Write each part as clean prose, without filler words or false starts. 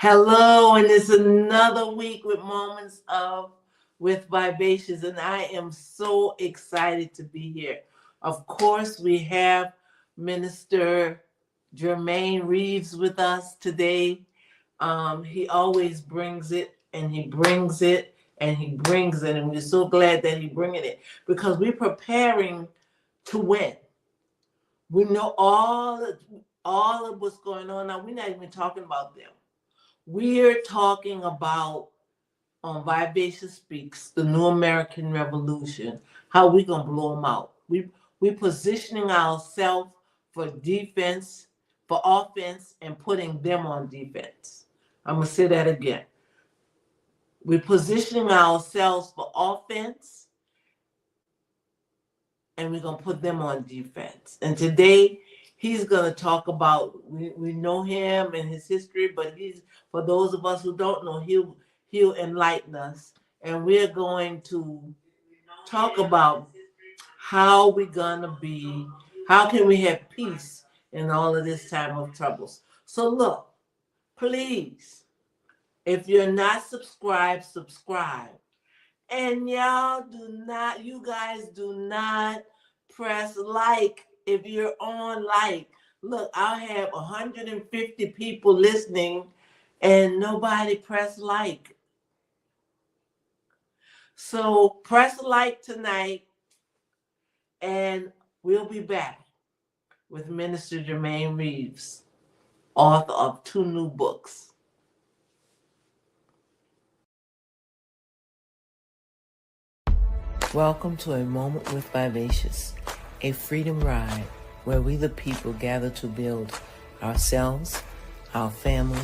Hello, and it's another week with Moments of with Vivacious, and I am so excited to be here. Of course, we have Minister Jermaine Reaves with us today. He always brings it, and he brings it, and he brings it, and we're so glad that he bringing it because we're preparing to win. We know all of what's going on now. We're not even talking about them. We're talking about on Vivacious Speaks, the New American Revolution, how we gonna blow them out. We positioning ourselves for defense, for offense, and putting them on defense. I'm gonna say that again. We're positioning ourselves for offense, and we're gonna put them on defense. And today he's gonna talk about we know him and his history, but he's for those of us who don't know, he'll enlighten us. And we're going to talk about how we're gonna be, how can we have peace in all of this time of troubles. So look, please, if you're not subscribed, subscribe. And you guys do not press like if you're on like. Look, I'll have 150 people listening and nobody press like. So press like tonight and we'll be back with Minister Jermaine Reaves, author of 2 new books. Welcome to A Moment with Vivacious, a freedom ride where we the people gather to build ourselves, our family,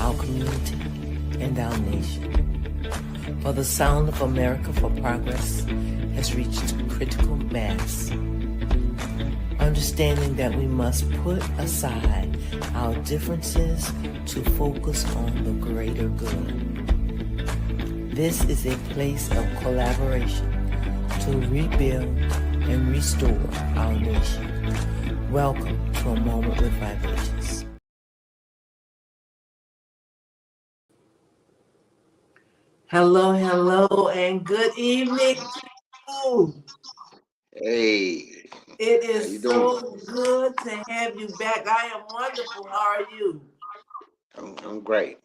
our community, and our nation. For the sound of America for Progress has reached critical mass. Understanding that we must put aside our differences to focus on the greater good. This is a place of collaboration to rebuild and restore our nation. Welcome to A Moment with Vivacious. Hello, hello, and good evening to you. Hey, It how you is doing? so good to have you back. I am wonderful. How are you? I'm great.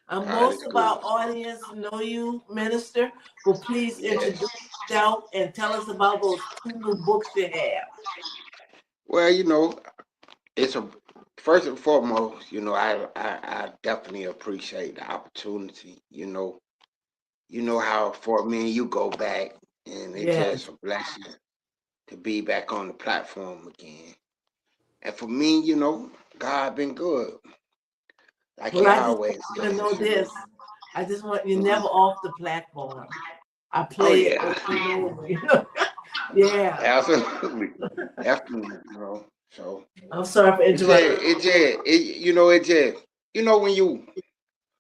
God Most is of good. our audience know you, Minister. But please Yes. introduce yourself and tell us about those 2 new books you have. Well, it's a first and foremost, I definitely appreciate the opportunity. You know how for me and you go back, and it's Yes. just a blessing to be back on the platform again. And for me, God been good, like Well, He I just always want you to know is. this. I just want you Mhm. never off the platform. I Oh play it yeah, over and over. Yeah. absolutely, definitely. So. I'm sorry for It just, interrupting. it just, it, you know, it just,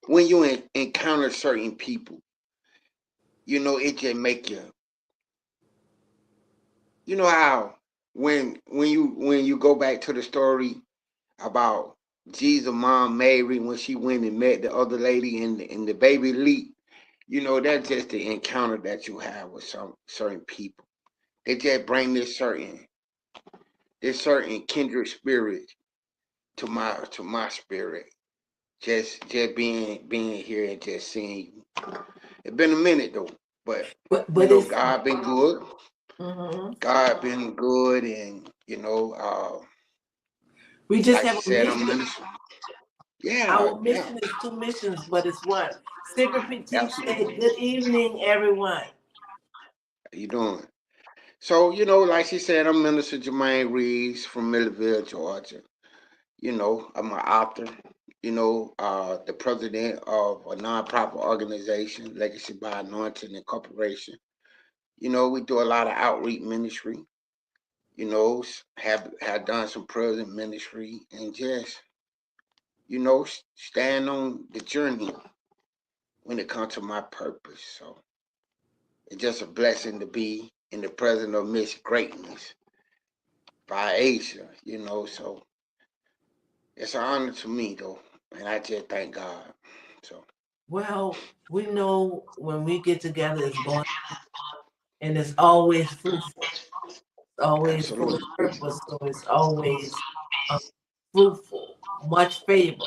when you encounter certain people, it just make you, how when you go back to the story about Jesus' mom Mary when she went and met the other lady and the baby leap, that's just the encounter that you have with some certain people. They just bring this certain kindred spirit to my spirit. Just being here and just seeing you. It's been a minute though, but But it's God been good. mhm. God been good, and We just like have you a said, I'm mission. minister. Yeah, Our yeah, mission is 2 missions, but it's one. Secret PT said, absolutely. "Good evening, everyone." How you doing? So like she said, I'm Minister Jermaine Reeves from Millerville, Georgia. I'm an author. The president of a nonprofit organization, Legacy by Anointing Incorporation. We do a lot of outreach ministry. Have done some prison ministry and just stand on the journey when it comes to my purpose. So it's just a blessing to be in the presence of Miss Greatness by Asia. So it's an honor to me though. and I just thank God. So Well, we know when we get together, it's going and it's always fruitful. It's always full absolutely, of purpose, so it's always um, fruitful, much favor.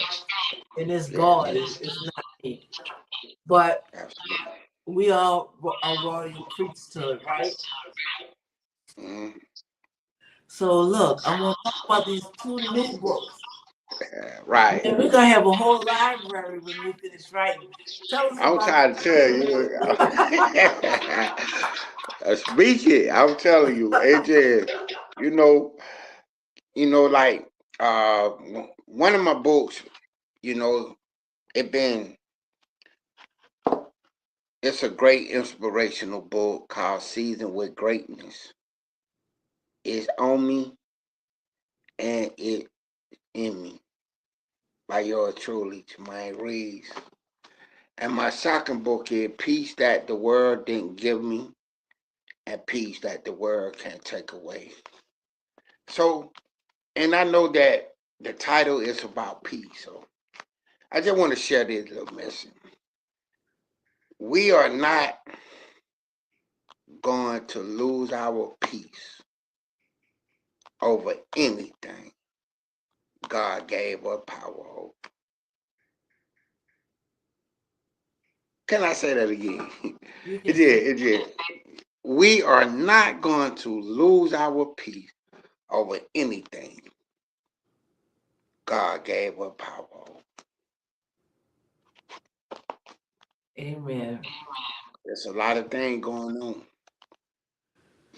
And it's yeah, God, it's not me. But absolutely. we all are royal priesthood, right? Mm-hmm. So look, I'm gonna talk about these two new books. Yeah, right. And we're gonna have a whole library when you finish writing. Tell us I'm about trying to tell you. Speak it. I'm telling you, AJ. You know, like one of my books. You know, it been it's a great inspirational book called "Seasoned with Greatness." It's on me and it in me by yours truly, Jermaine Reaves. And my second book is "Peace That the World Didn't Give Me and Peace That the World Can't Take Away." So, and I know that the title is about peace. So I just want to share this little message. We are not going to lose our peace over anything God gave us power over. Can I say that again? you It can say did. It did. We are not going to lose our peace over anything God gave us power over. amen. There's a lot of things going on,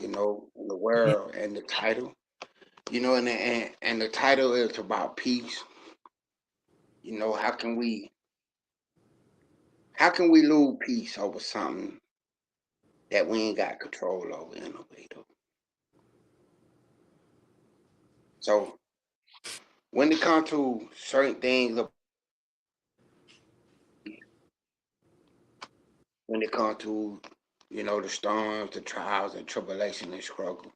in the Yeah. world, and the title, and the title is about peace. How can we lose peace over something that we ain't got control over in a way though? So when it comes to certain things about when it comes to the storms, the trials, and tribulation and struggle,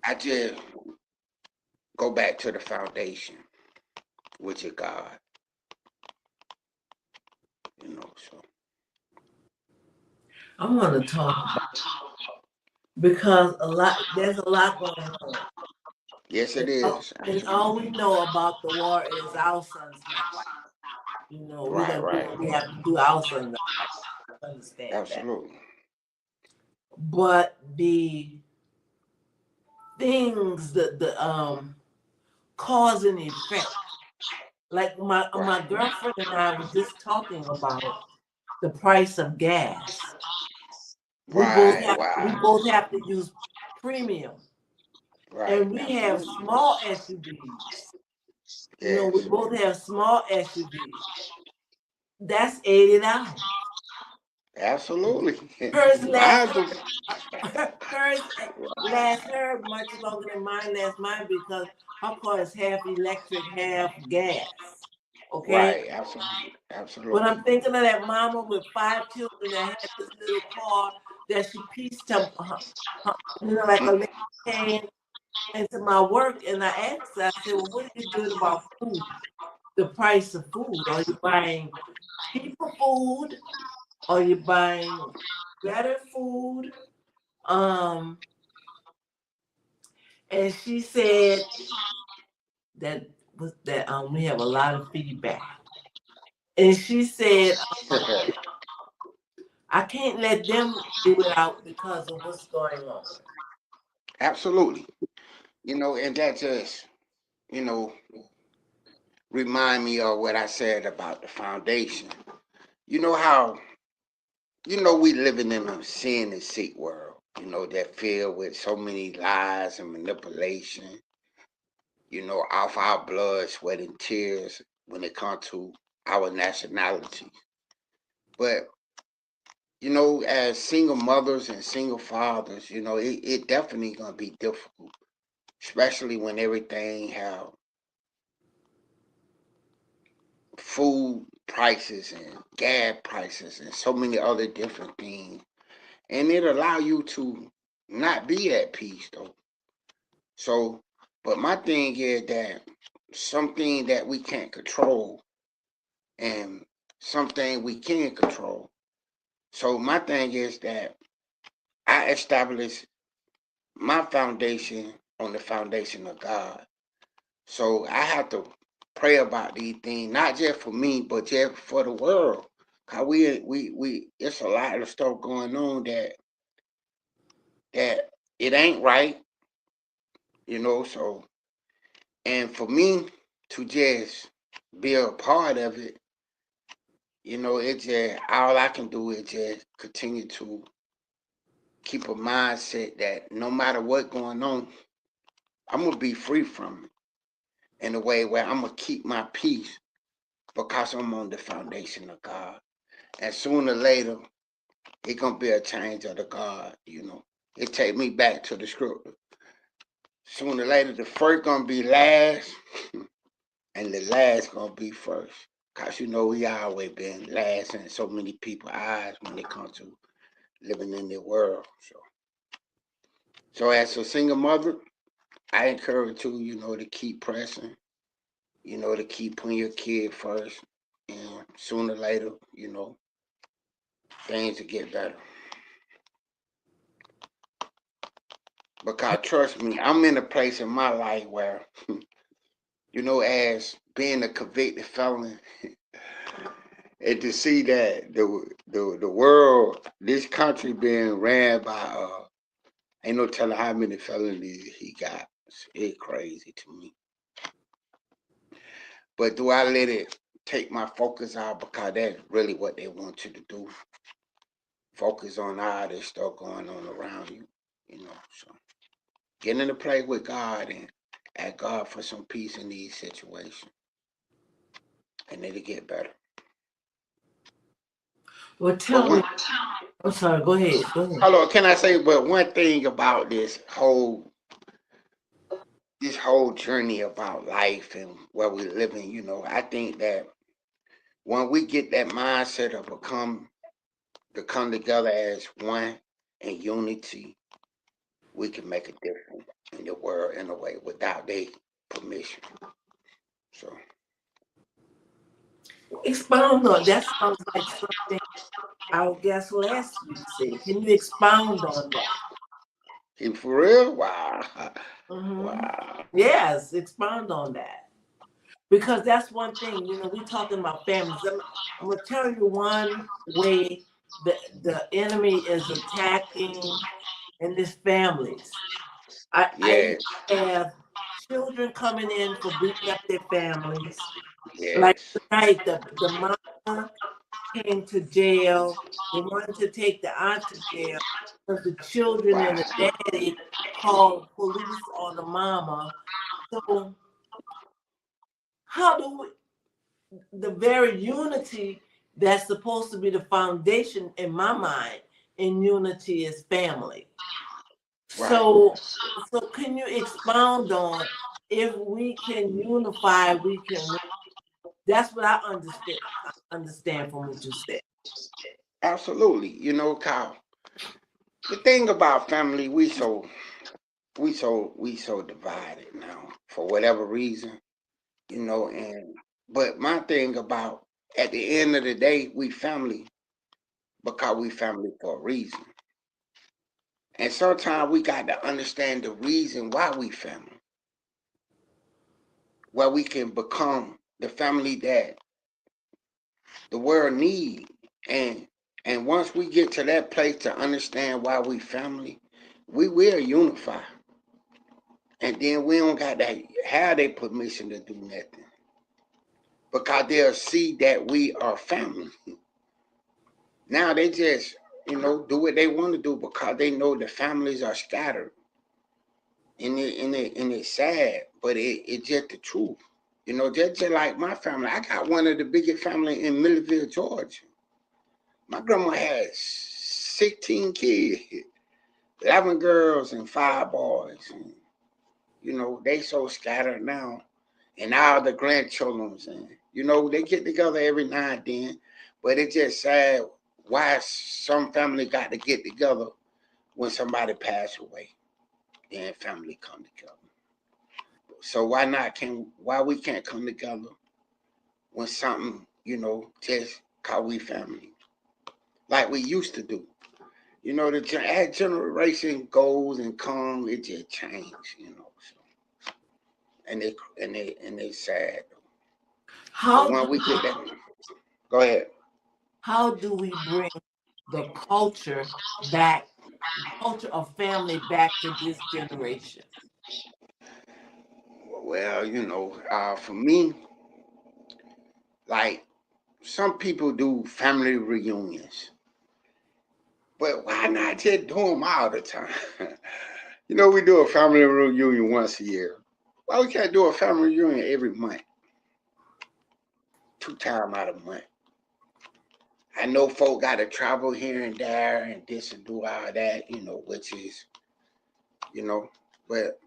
I just go back to the foundation, which is God. So I'm gonna talk about because there's a lot going on. yes, it And is all absolutely we know about the war is our sons not right. We're right, gonna do right, what we have to do. Our sons not right. Understand that. absolutely But the things that the cause and effect, like my right, girlfriend and I were just talking about the price of gas. right, right, We both have to use premium, right, and we have absolutely, small SUVs. We yes, both have small SUVs. That's $80. absolutely. Hers lasts Mine's her, a, hers lasts her much longer than mine lasts mine because her car is half electric, half gas. Okay, right, absolutely, but absolutely, I'm thinking of that mama with 5 children that had this little car that she pieced like a lady came into my work, and I asked her, I said, "Well, what are you doing about food? The price of food? Are you buying cheaper food? Are you buying better food?" Um, and she said that we have a lot of feedback. And she said, I can't let them do it out because of what's going on. absolutely. And that just you know remind me of what I said about the foundation. You know how we living in a sin and sick world. That filled with so many lies and manipulation. Off our blood, sweat, and tears when it comes to our nationality. But as single mothers and single fathers, it definitely gonna be difficult, especially when everything have food prices and gas prices and so many other different things, and it allow you to not be at peace though. So, but my thing is that something that we can't control. and something we can control. So my thing is that I establish my foundation on the foundation of God. So I have to pray about these things, not just for me, but just for the world. Cause we it's a lot of stuff going on that it ain't right, so and for me to just be a part of it, it just all I can do is just continue to keep a mindset that no matter what going on, I'm gonna be free from it in a way where I'm gonna keep my peace because I'm on the foundation of God. And sooner or later, it gonna be a change of the God. It take me back to the scripture. Sooner or later, the first gonna be last, and the last gonna be first. Cause we always been last in so many people's eyes when it comes to living in the world. So as a single mother, I encourage you, to keep pressing, to keep putting your kid first, and sooner or later, things will get better. Because trust me, I'm in a place in my life where, as being a convicted felon, and to see that the world, this country being ran by ain't no telling how many felonies he got. It's crazy to me. But do I let it take my focus out because that's really what they want you to do? Focus on all this stuff going on around you. So get into play with God and ask God for some peace in these situations, and it'll get better. Well, But tell me. I'm sorry. Go ahead. Go ahead. hello, can I say? But one thing about this whole journey about life and where we're living, I think that when we get that mindset of to come together as one in unity, we can make a difference in the world in a way without their permission. So Expound on that. Sounds like something our guest last week said. Can you expound on that? he for real? Wow. Mm-hmm. Wow. Yes, expound on that. Because that's one thing, we're talking about families. I'm gonna tell you one way the enemy is attacking in these families. I Yes. have children coming in for beating up their families. Like Yes. tonight, the mama came to jail. They wanted to take the aunt to jail because the children and the Wow. daddy called police on the mama. So how do we, the very unity that's supposed to be the foundation in my mind in unity is family. Right. So can you expound on if we can unify, we can win? That's what I understand from what you said. Absolutely. Kyle. The thing about family, we so divided now for whatever reason, and but my thing about at the end of the day, we family because we family for a reason. And sometimes we got to understand the reason why we family, where we can become the family that the world need. And and once we get to that place to understand why we family, we will unify. And then we don't got to have their permission to do nothing. Because they'll see that we are family. Now they just, do what they want to do because they know the families are scattered. And it's sad, but it's just the truth. Just like my family. I got one of the biggest family in Millville, Georgia. My grandma had 16 kids, 11 girls and 5 boys. And, they so scattered now. And all the grandchildren's and they get together every now and then. But it's just sad why some family got to get together when somebody passed away. Then family come together. So why we can't come together when something just cause we family, like we used to do. As generation goes and comes, it just change. So, and it's sad. But How do when we get that, go ahead. how do we bring the back, culture of family back to this generation? Well, for me, like some people do family reunions, but why not just do them all the time? We do a family reunion once a year. Why we can't do a family reunion every month, 2 times out of a month? I know folk got to travel here and there and this and do all that, which is, you know, but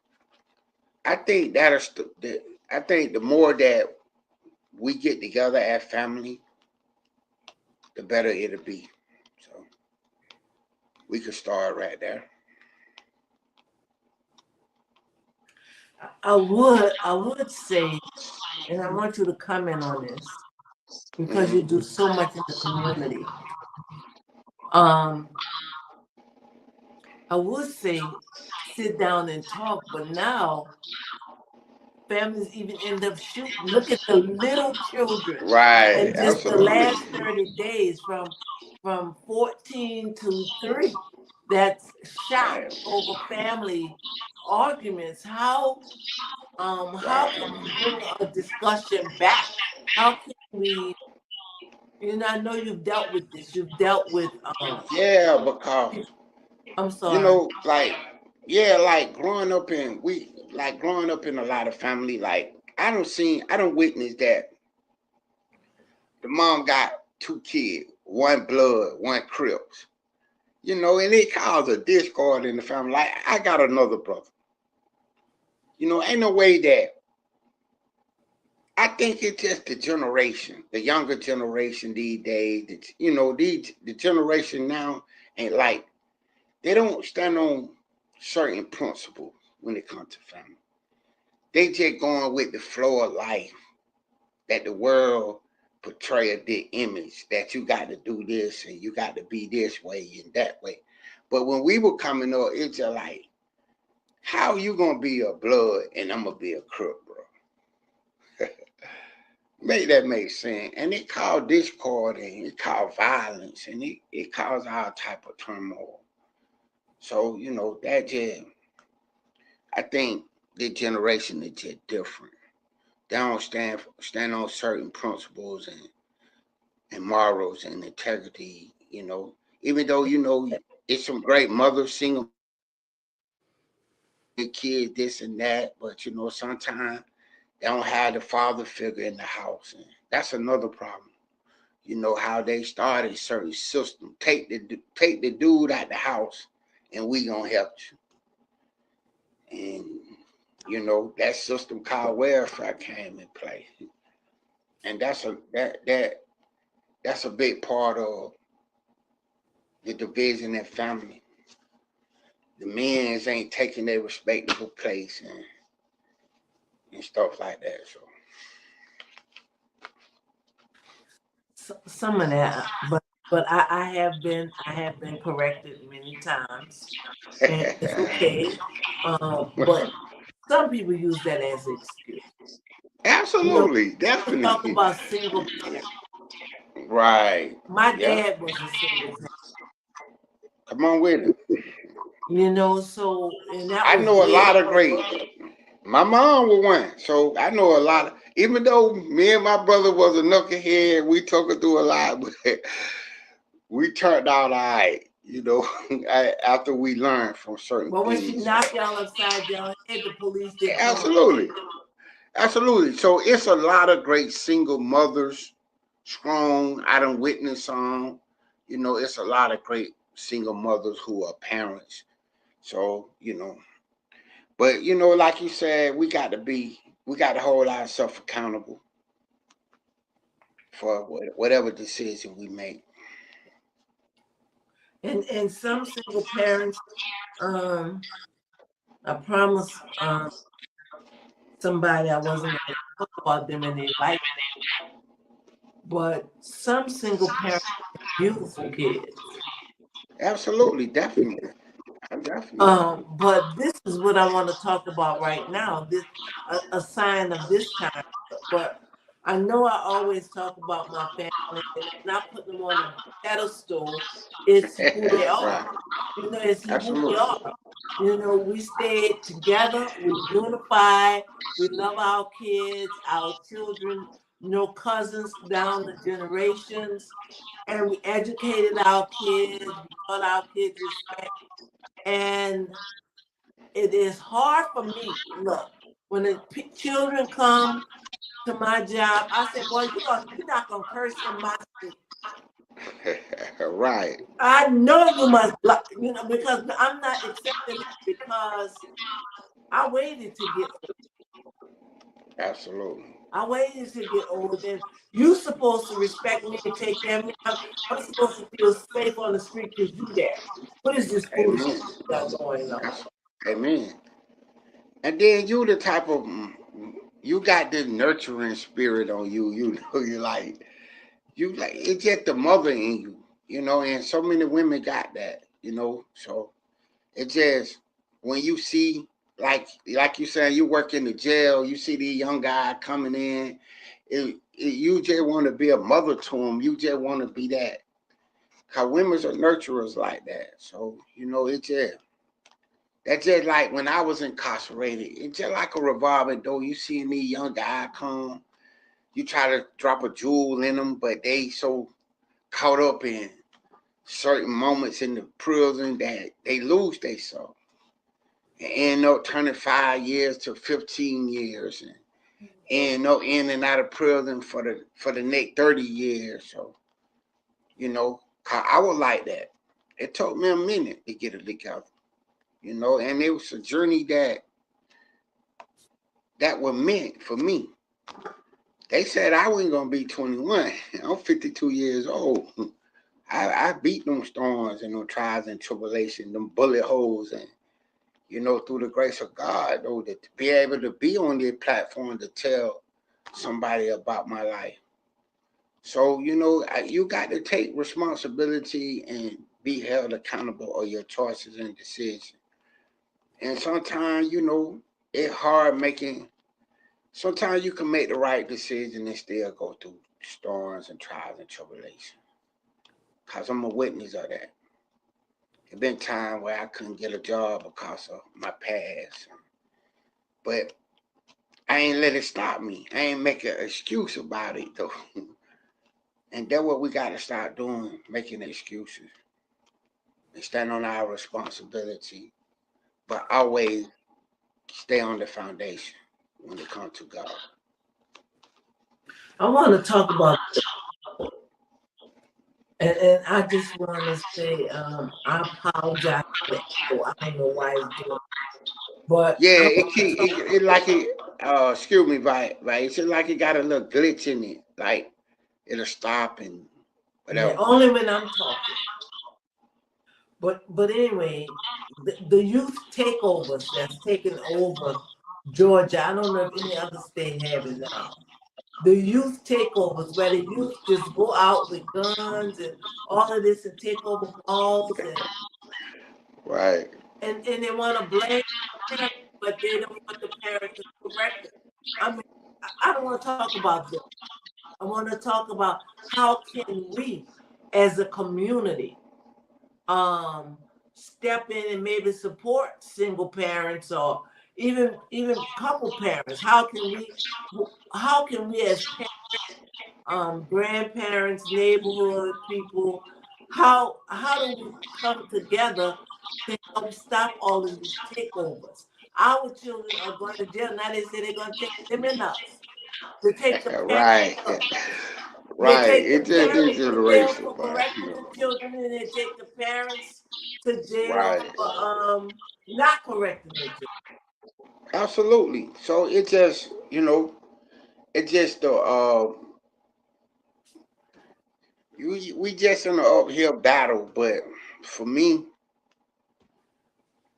I think I think the more that we get together as family, the better it'll be. So we could start right there. I would say, and I want you to comment on this because you do Hmm. so much in the community. Um, I would say sit down and talk, but now families even end up shooting. Look at the little children, Right, and just the absolutely. last 30 days from 14 to 3 that's shot Right, over family arguments. How can right. we bring a discussion back? How can we, I know you've dealt with this. You've dealt with Yeah, because I'm you sorry. know, like yeah, like growing up in a lot of family, like I don't witness that the mom got 2 kids, one blood, one Crips. And it caused a discord in the family. Like I got another brother. Ain't no way that I think it's just the generation, the younger generation these days. The generation now ain't like they don't stand on certain principles when it comes to family. They just going with the flow of life that the world portray a big image that you got to do this and you got to be this way and that way. But when we were coming up, it's just like, how you gonna be a blood and I'm gonna be a crook, bro? Make that make sense. And it caused discord and it caused violence and it caused all type of turmoil. So, that just I think the generation is just different. They don't stand on certain principles and morals and integrity. Even though it's some great mothers, single kids, this and that, but sometimes they don't have the father figure in the house, and that's another problem. How they started certain system. Take the dude out the house, and we gonna help you. And that system called welfare came in play, and that's a big part of the division in family. The men's ain't taking their respectable place and stuff like that. So Some of that, but I have been corrected many times, and it's okay. But some people use that as an excuse. You know, absolutely, we talk definitely, about single parents. right. My Yeah, dad was a single parent. come on with it. So and that I was know a way. lot of great. My mom was one, so I know a lot. Even though me and my brother was a knucklehead, we took her through a lot, but we turned out all right. After we learned from certain But when she things. knocked y'all upside y'all head, the police didn't come. Absolutely, absolutely. So it's a lot of great single mothers, strong. I don't witness some. It's a lot of great single mothers who are parents. So but like you said, we got to hold ourselves accountable for whatever decision we make. And some single parents, um, I promised somebody I wasn't going to talk about them in their life. but some single parents have beautiful kids. Absolutely, definitely. I definitely. But this is what I want to talk about right now. This a sign of this time. But I know I always talk about my family, and it's not putting them on a pedestal. It's who they Right. are. You know, it's who we Absolutely. are. You know, we stay together. We unify. We love our kids, our children. You know, cousins down the generations, and we educated our kids. We taught our kids respect. And it is hard for me. Look, when the children come to my job, I say, "Boy, you're not gonna curse in my street." Right. I know you must, you know, because I'm not accepting it because I waited to get old. Absolutely. I waited to get old, and you supposed to respect me and take care of me. I'm supposed to feel safe on the street because you there. What is this foolishness Amen. got going on? That's, amen. And then you the type of you got this nurturing spirit on you. You know, you like it's just the mother in you. You know, and so many women got that. You know, so it just when you see like you saying you work in the jail, you see the young guy coming in. You just want to be a mother to him. You just want to be that. Cause women's are nurturers like that. So you know, it just that's just like when I was incarcerated. It's just like a revolving door. You see these young guys come, you try to drop a jewel in them, but they so caught up in certain moments in the prison that they lose they soul and end up turning 5 years to 15 years and end up in and out of prison for the next 30 years. So, you know, 'cause I was like that. It took me a minute to get it together, you know, and it was a journey that was meant for me. They said I wasn't gonna be 21. I'm 52 years old. I beat them storms and them trials and tribulations, them bullet holes, and you know, through the grace of God, though, to be able to be on this platform to tell somebody about my life. So, you know, you got to take responsibility and be held accountable of your choices and decisions. And sometimes, you know, it's hard making. Sometimes you can make the right decision and still go through storms and trials and tribulations. Cause I'm a witness of that. There been times where I couldn't get a job because of my past, but I ain't let it stop me. I ain't make an excuse about it though. And that's what we gotta start doing, making excuses and stand on our responsibility, but always stay on the foundation when it comes to God. I want to talk about, and I just want to say, I apologize for the echo. I don't know why it's doing, but Yeah, I it want to keep talk. it like it. Excuse me, right? It's just like it got a little glitch in it, like it'll stop and Yeah, whatever. only when I'm talking. But anyway, the youth takeovers that's taken over Georgia. I don't know if any other state have it now. The youth takeovers where the youth just go out with guns and all of this and take over malls Right. and they want to blame parents, but they don't want the parents to correct them. I mean, I don't want to talk about them. I want to talk about how can we, as a community, um, step in and maybe support single parents or even couple parents. How can we as grandparents, neighborhood people, how do we come together to help stop all of these takeovers? Our children are going to jail. Now they say they're going to take them in us. They take the parents. Right. They Right. take the It's just this parents to jail generation, for but correcting the children, and they take the parents to jail right. for not correcting the children. Absolutely. So it just, you know, it just the we just in an uphill battle, but for me,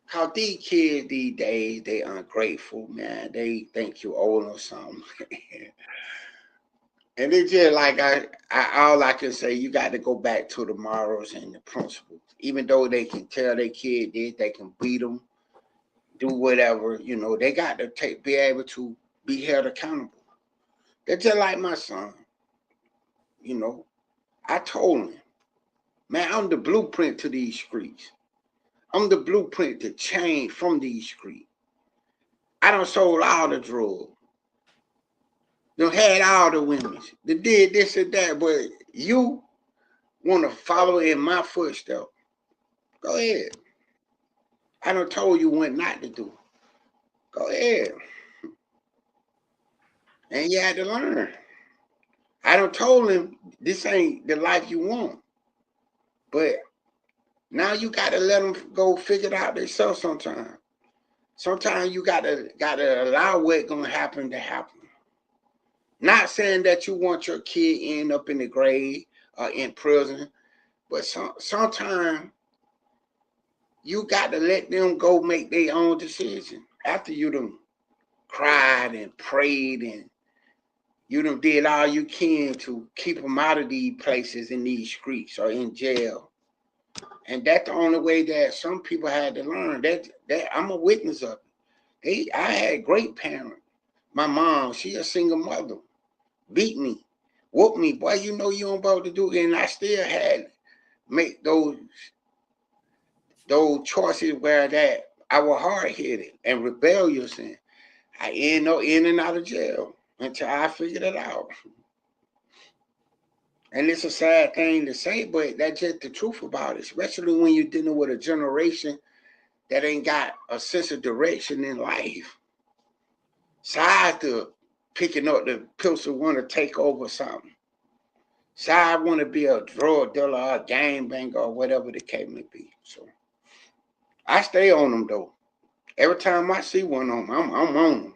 how these kids these days they ungrateful, man. They think you owe them something. And it's just like all I can say, you got to go back to the morals and the principles. Even though they can tell their kid this, they can beat them, do whatever, they got to be able to be held accountable. They're just like my son, you know. I told him, man, I'm the blueprint to these streets. I'm the blueprint to change from these streets. I done sold all the drugs. Done had all the women. They did this and that, but you want to follow in my footsteps. Go ahead. I done told you what not to do. Go ahead. And you had to learn. I done told him this ain't the life you want. But now you gotta let them go figure it out themselves sometimes. Sometimes you gotta allow what's gonna happen to happen. Not saying that you want your kid end up in the grave or in prison, but sometimes you got to let them go make their own decision after you done cried and prayed and you done did all you can to keep them out of these places in these streets or in jail. And that's the only way that some people had to learn. That I'm a witness of it. I had great parents. My mom, she a single mother, beat me, whooped me. Boy, you know you don't about to do it. And I still had make those choices where that I was hard headed and rebellious, and I end up in and out of jail until I figured it out. And it's a sad thing to say, but that's just the truth about it, especially when you're dealing with a generation that ain't got a sense of direction in life. Side to picking up the pistol, want to take over something. Side want to be a drug dealer or a gang banger or whatever the case may be. So I stay on them though. Every time I see one of them, I'm on them.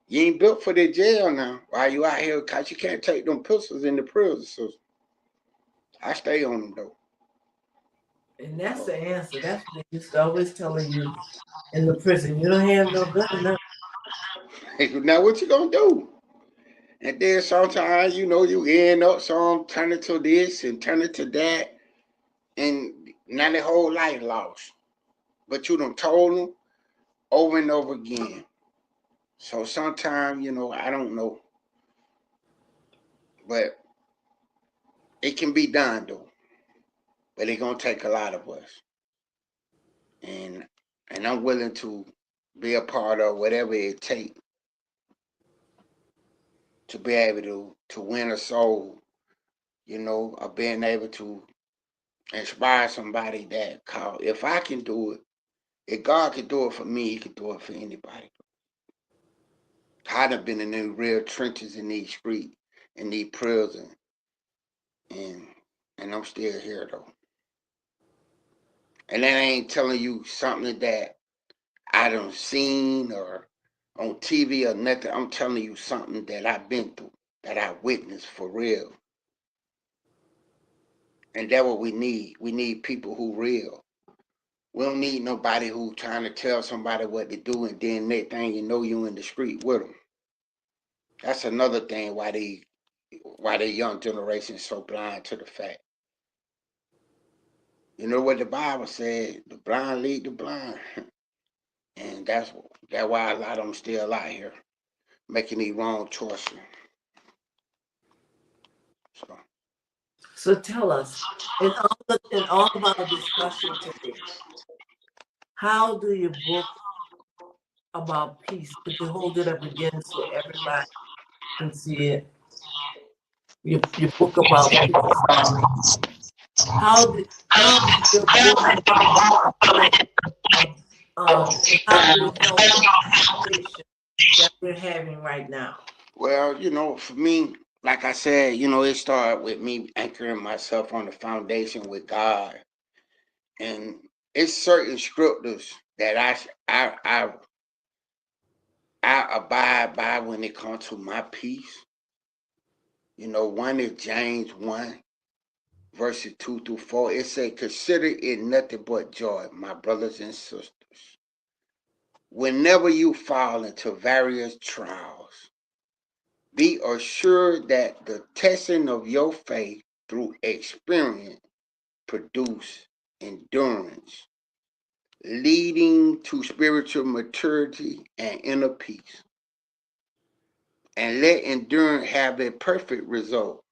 You ain't built for the jail now. While you out here, cause you can't take them pistols in the prison. So I stay on them though. And that's the answer. That's what they used to always telling you in the prison. You don't have no gun enough. Now what you gonna do? And then sometimes you end up some turn it to this and turn it to that, and now their whole life lost. But you done told them over and over again. So sometimes I don't know, but it can be done though. But it's gonna take a lot of us, and I'm willing to be a part of whatever it takes to be able to win a soul, of being able to inspire somebody that call. If I can do it, if God can do it for me, He can do it for anybody. I done been in the real trenches in these streets, in these prisons, and I'm still here though. And that ain't telling you something that I done seen or on TV or nothing. I'm telling you something that I've been through, that I witnessed for real. And that's what we need. We need people who real. We don't need nobody who trying to tell somebody what to do and then next thing you in the street with them. That's another thing why the young generation is so blind to the fact. You know what the Bible said? The blind lead the blind. And that's why a lot of them still out here making these wrong choices. So So tell us, in all of our discussion today, how do your book about peace, could you hold it up again so everybody can see it? Your book about peace. How does your book and how do it help in the situation that we're having right now? well, for me, like I said, it started with me anchoring myself on the foundation with God, and it's certain scriptures that I abide by when it comes to my peace. One is James 1, verses 2 through 4. It says, "Consider it nothing but joy, my brothers and sisters, whenever you fall into various trials, Be assured that the testing of your faith through experience produce endurance, leading to spiritual maturity and inner peace. And let endurance have a perfect result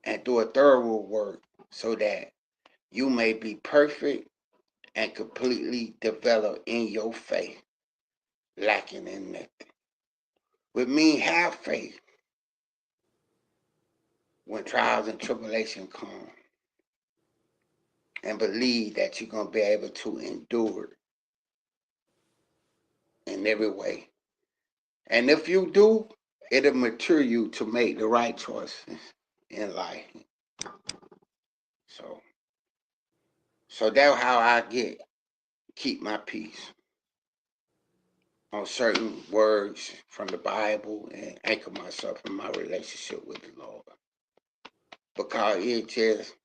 and do a thorough work so that you may be perfect and completely developed in your faith, lacking in nothing. With me, have faith when trials and tribulation come and believe that you're going to be able to endure in every way. And if you do, it'll mature you to make the right choices in life. So, so that's how I keep my peace on certain words from the Bible and anchor myself in my relationship with the Lord. Because it just,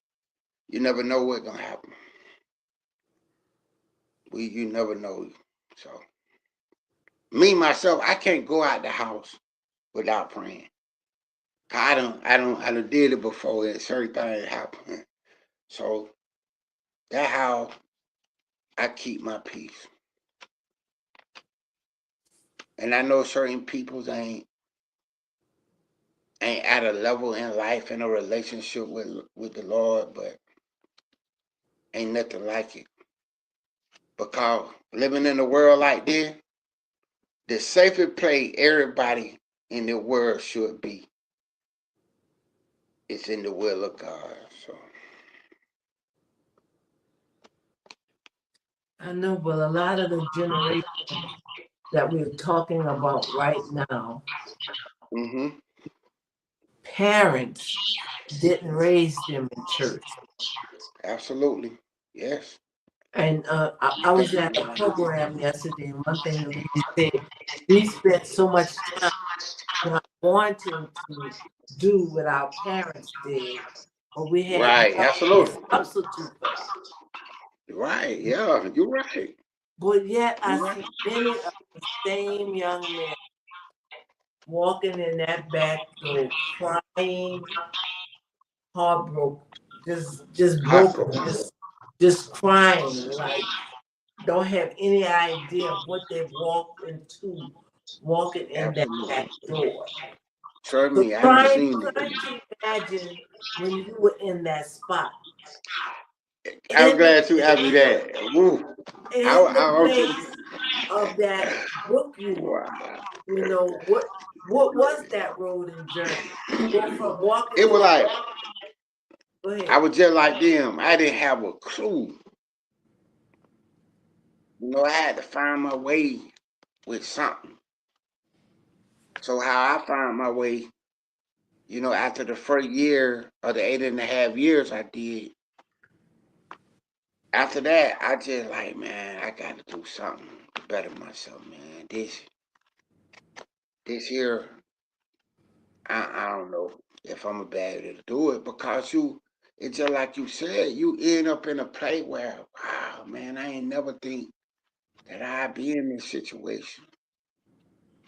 you never know what's gonna happen. You never know. So me myself, I can't go out the house without praying. I don't did it before and certain things happen. So that's how I keep my peace. And I know certain peoples ain't at a level in life in a relationship with the Lord, but ain't nothing like it. Because living in a world like this, the safest place everybody in the world should be is in the will of God. So I know, but a lot of the generation that we're talking about right now, mm-hmm. parents didn't raise them in church. Absolutely. Yes. And I was at a program yesterday, and one thing the lady said, we spent so much time not wanting to do what our parents did, but we had Right. nothing to Absolutely. substitute for that. Right. Yeah. You're right. But yet I You're right. see many of the same young men walking in that back door crying, heartbroken, just broken, Heartbroken. just crying, like don't have any idea of what they've walked into walking in that back Absolutely. door. Trust So me, I done seen trying it. to imagine when you were in that spot, I'm in the glad you asked me that. Woo. in the I was. place of that book you were. Wow. You know what was that road and journey? Well, from walking It in was that. like Go I ahead. was just like them. I didn't have a clue. I had to find my way with something. So how I found my way, after the first year or the 8.5 years I did, after that I just like, man, I gotta do something to better myself, man. This here, I don't know if I'm gonna be able to do it because it's just like you said, you end up in a place where, wow, man, I ain't never think that I'd be in this situation.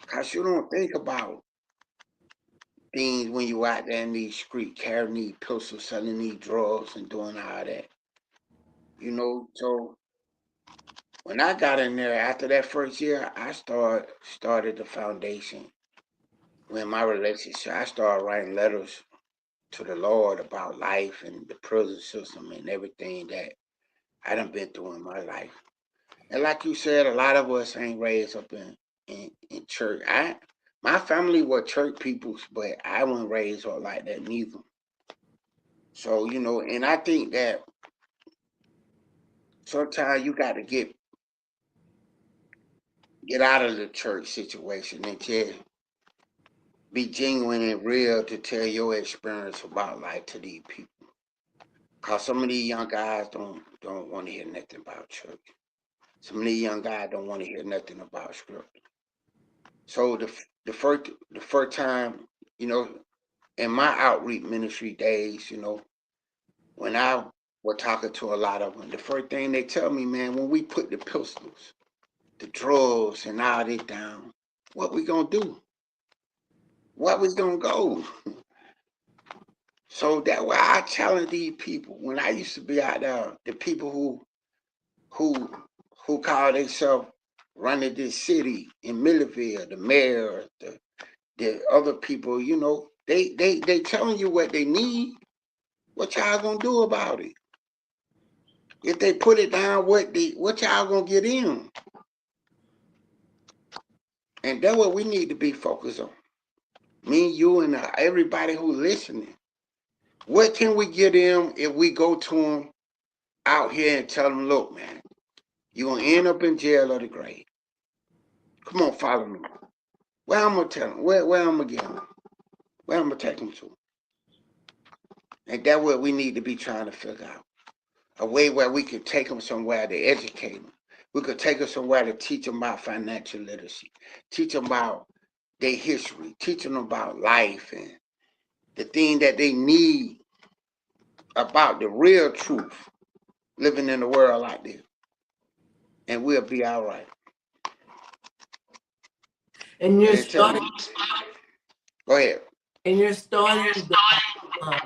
Cause you don't think about things when you out there in these streets carrying these pistols, selling these drugs, and doing all that. So when I got in there after that first year, I started the foundation. When my relationship, I started writing letters to the Lord about life and the prison system and everything that I done been through in my life. And like you said, a lot of us ain't raised up in church. My family were church peoples, but I wasn't raised up like that neither. So, and I think that sometimes you got to get out of the church situation and just be genuine and real to tell your experience about life to these people. Cause some of these young guys don't want to hear nothing about church. Some of these young guys don't want to hear nothing about scripture. So the first time, you know, in my outreach ministry days, when I was talking to a lot of them, the first thing they tell me, man, when we put the pistols, the drugs, and all this down, what we gonna do? where we gonna go? So that why I challenge these people. When I used to be out there, the people who who call themselves running this city in Millville, the mayor, the other people, you know, they telling you what they need. What y'all gonna do about it? If they put it down, what y'all gonna get in? And that's what we need to be focused on. Me, you, and everybody who listening. What can we get in if we go to them out here and tell them, look, man, you're gonna end up in jail or the grave. Come on, follow me. Where I'm gonna tell them? Where I'm gonna get them? Where I'm gonna take them to? And that's what we need to be trying to figure out. A way where we could take them somewhere to educate them. We could take them somewhere to teach them about financial literacy, teach them about their history, teach them about life and the thing that they need about the real truth living in a world like this. And we'll be all right. And But you're until starting, go ahead. and you're starting um,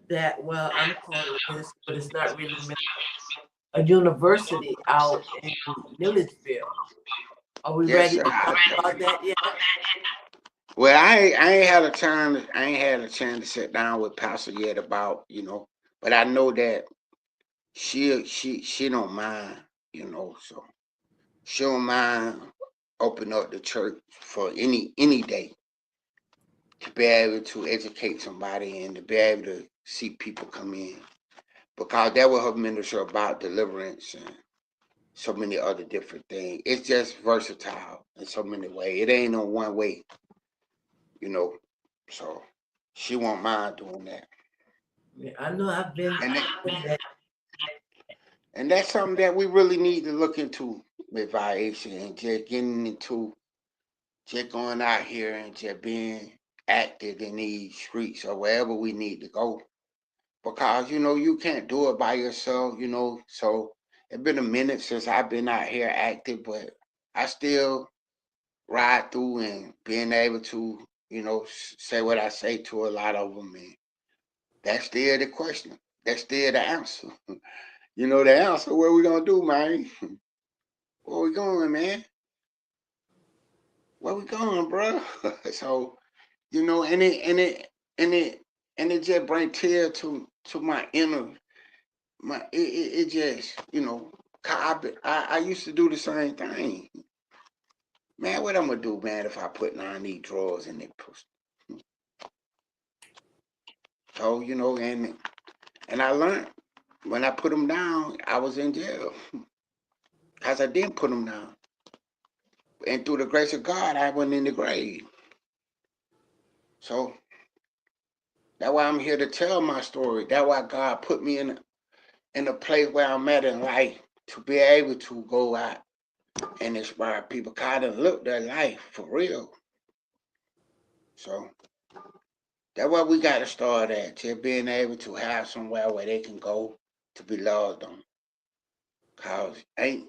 that, well, I'm calling it ministry, but it's not really a university out in Milledgeville. Are we Yes, ready sir. to talk about that yet? Well, I ain't had a time. I ain't had a chance to sit down with Pastor yet about but I know that she don't mind, so she don't mind open up the church for any day to be able to educate somebody and to be able to see people come in because that was her ministry about deliverance and so many other different things. It's just versatile in so many ways. It ain't no one way, you know. So she won't mind doing that. Yeah, I know I've been And in that. and that's something that we really need to look into with variation and just getting into just going out here and just being active in these streets or wherever we need to go. Because you can't do it by yourself. So it's been a minute since I've been out here active, but I still ride through and being able to, say what I say to a lot of them. And that's still the question. That's still the answer. The answer, what we gonna do, man? Where we going, man? Where we going, bro? So, and it just bring tears to my inner, it just, 'cause I used to do the same thing. Man, what I'm gonna do, man, if I put 9 drawers in that pussy? So, and I learned when I put them down, I was in jail because I didn't put them down. And through the grace of God, I went in the grave. So that's why I'm here to tell my story. That's why God put me in a place where I'm at in life to be able to go out and inspire people. God done look their life for real. So that's why we got to start at, just being able to have somewhere where they can go to be loved on. Cause ain't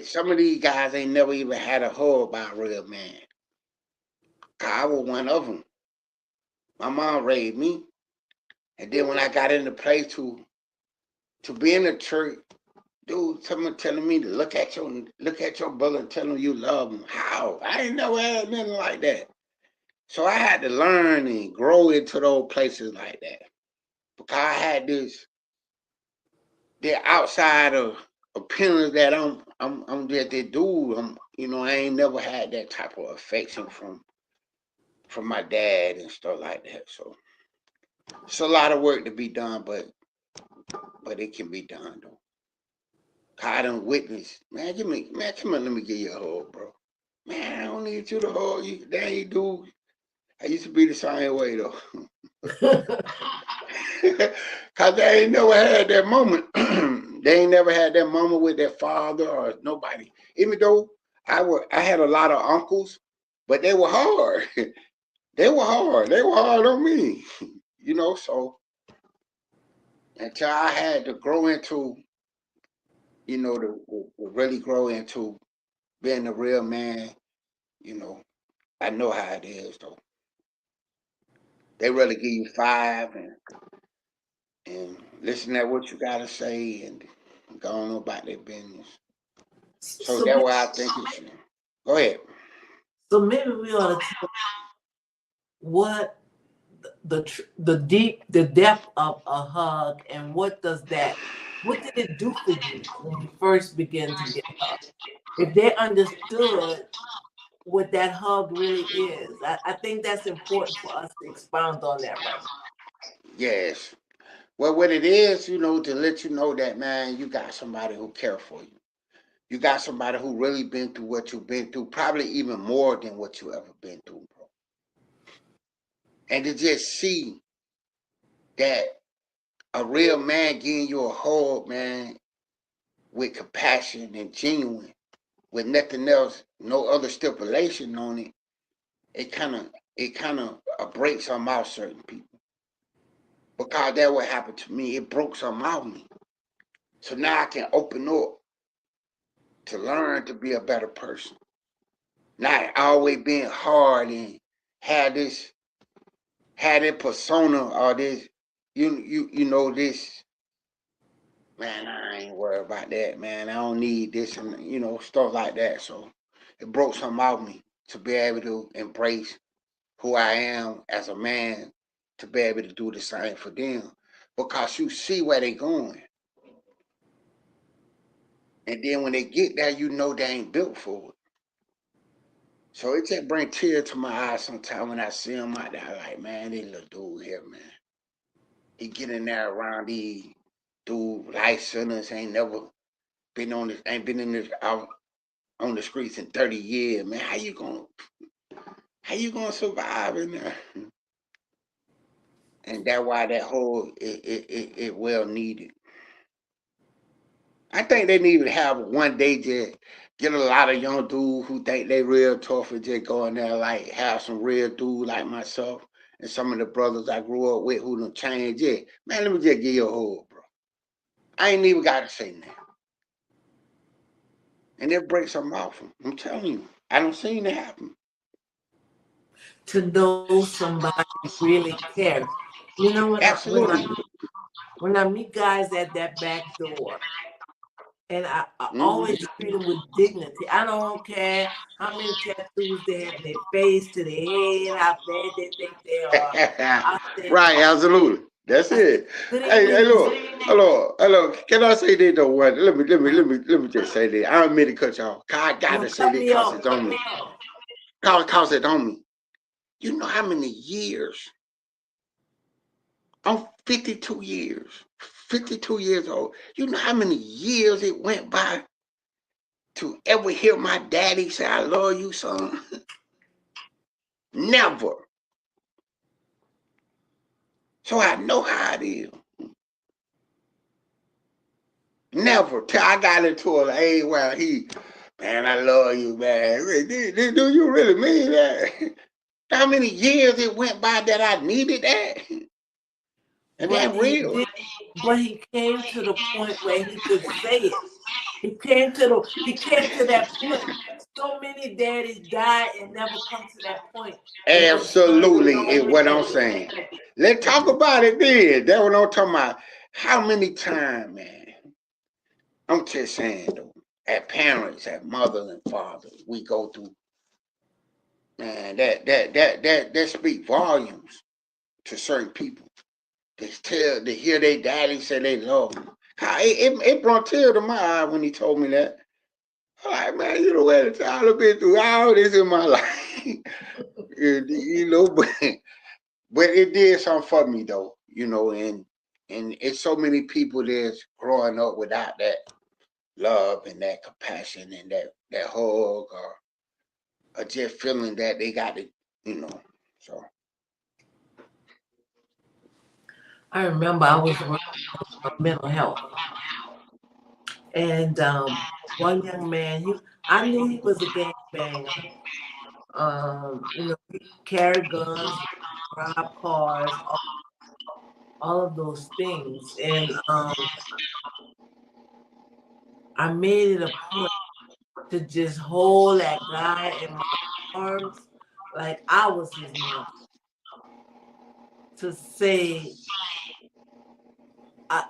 some of these guys ain't never even had a hug by a real man. I was one of them. My mom raised me, and then when I got into place to be in the church, dude, someone telling me to look at your brother and tell him you love him. How? I ain't never had nothing like that. So I had to learn and grow into those places like that because I had the outside of opinions that I'm just that dude. I ain't never had that type of affection from my dad and stuff like that. So it's a lot of work to be done, but it can be done though. I done witnessed, man. Come on, let me give you a hug, bro. Man, I don't need you to hug you. Dang, you do. I used to be the same way though. Cause they ain't never had that moment. They ain't never had that moment with their father or nobody. Even though I had a lot of uncles, but they were hard. They were hard. They were hard on me. So until I had to grow into, to really grow into being a real man, you know. I know how it is though. They really give you five and listen at what you gotta say and go on about their business. So So, that's why I think it should. Go ahead. so maybe we ought to tell what the depth of a hug, and what did it do for you when you first began to get hugged? If they understood what that hug really is, I think that's important for us to expound on that right now. Yes. Well, what it is, to let you know that, man, you got somebody who care for you. You got somebody who really been through what you've been through, probably even more than what you ever been through, bro. And to just see that a real man giving you a hug, man, with compassion and genuine, with nothing else, no other stipulation on it, it kind of breaks some out certain people. Because that what happened to me. It broke something out of me. So now I can open up to learn to be a better person. Not always being hard and had this had that persona or this this man, I ain't worried about that, man. I don't need this and stuff like that. So it broke something out of me to be able to embrace who I am as a man, to be able to do the same for them. Because you see where they going. And then when they get there, you know they ain't built for it. So it just bring tears to my eyes sometimes when I see him out there. Like, man, this little dude here, man. He get in there around these dude life sentence, ain't been in this out on the streets in 30 years, man. How you gonna survive in there? And that's why that whole it well needed. I think they need to have one day just get a lot of young dudes who think they real tough and just go in there like have some real dude like myself and some of the brothers I grew up with who done changed. Yeah, man, let me just give you a hug, bro. I ain't even gotta say nothing. And it breaks something off them. I'm telling you, I don't seen it happen. To know somebody really cares. You know, Absolutely. when I meet guys at that back door, and I always Hmm. treat them with dignity. I don't care how many tattoos they have in their face, to their head, how bad they think they are. I say, Right, absolutely. That's I say, it. good Hey, evening, Miss. look, hello. Can I say this though? What? Let me just say this. I don't mean to cut you off. I No, gotta say cut this me cause off, it's on cut me. me off. Cause it's on me. You know how many years? I'm 52 years. 52 years old. You know how many years it went by to ever hear my daddy say, I love you, son? Never. So I know how it is. Never. Till I got into an age where man, I love you, man. Do you really mean that? How many years it went by that I needed that? And But that he real. did, but he came to the point where he could say it. He came to that point. So many daddies die and never come to that point where their sons Absolutely know, is what I'm man. saying. Let's talk about it then. That's what I'm talking about. How many times, man? I'm just saying though, as parents, as mothers and fathers, we go through, man, that speak volumes to certain people. They hear their daddy say they love them. It brought tears to my eye when he told me that. I'm like, man, you know what? I've been through all this in my life. But it did something for me though, and it's so many people that's growing up without that love and that compassion and that hug or just feeling that they got to, you know. So I remember I was working on mental health, and one young man, I knew he was a gangbanger. He carried guns, robbed cars, all of those things, and I made it a point to just hold that guy in my arms like I was his mom, to say,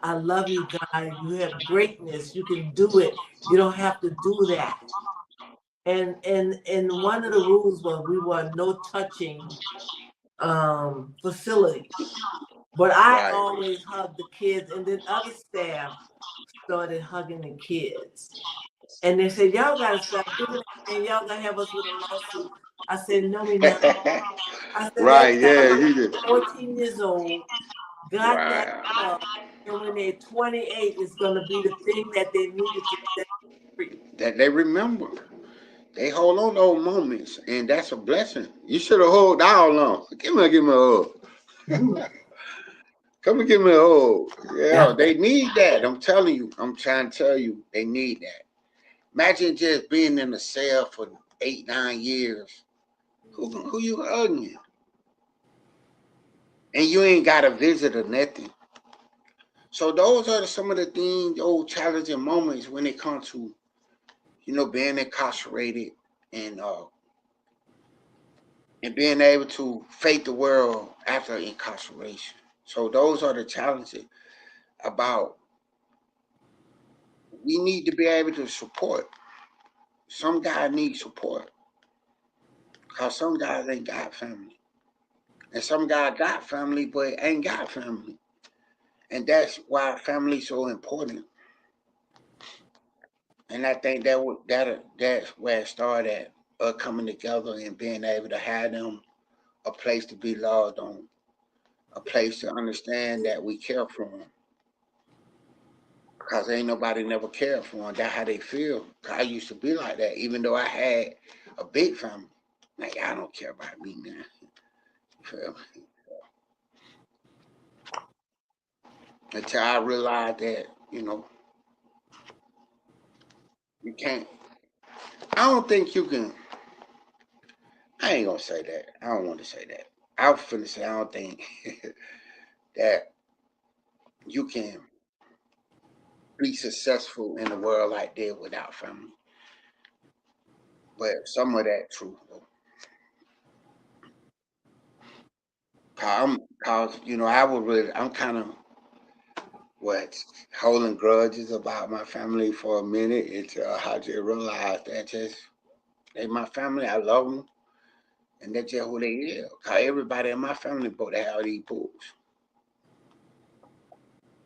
I love you, guy. You have greatness. You can do it. You don't have to do that. And one of the rules was we were no touching facility. But I Right. always hugged the kids, and then other staff started hugging the kids. And they said, y'all gotta stop doing that, and y'all gonna have us with a lawsuit. I said, no, we not. I said, that Right. child Yeah. was You did. 14 years old, got that Right. hug, and when they're 28, it's gonna be the thing that they needed to set free. That they remember. They hold on to those moments, and that's a blessing. You should have held all along. Give me a hug. Come and give me a hug. Yeah, Got they that. need that. I'm telling you. I'm trying to tell you, they need that. Imagine just being in a cell for 8, 9 years. Who you hugging? And you ain't got a visit or nothing. So those are some of the things, old challenging moments when it comes to, being incarcerated and uh and being able to face the world after incarceration. So those are the challenges about we need to be able to support. Some guys need support because some guys ain't got family. And some guys got family but ain't got family. And that's why family's so important. And I think that's where it started at, coming together and being able to have them a place to be loved on, a place to understand that we care for them. Cause ain't nobody never cared for them. That's how they feel. 'Cause I used to be like that, even though I had a big family. Like I don't care about me now. Feel me? Until I realized that you can't. I don't think you can. I ain't gonna say that. I don't want to say that. I was finna say I don't think that you can be successful in the world like that without family. But some of that true though. Cause I would really. I'm kind of what holding grudges about my family for a minute until I just realized that they my family. I love them, and that's just who they is. Cause everybody in my family, but they have these books.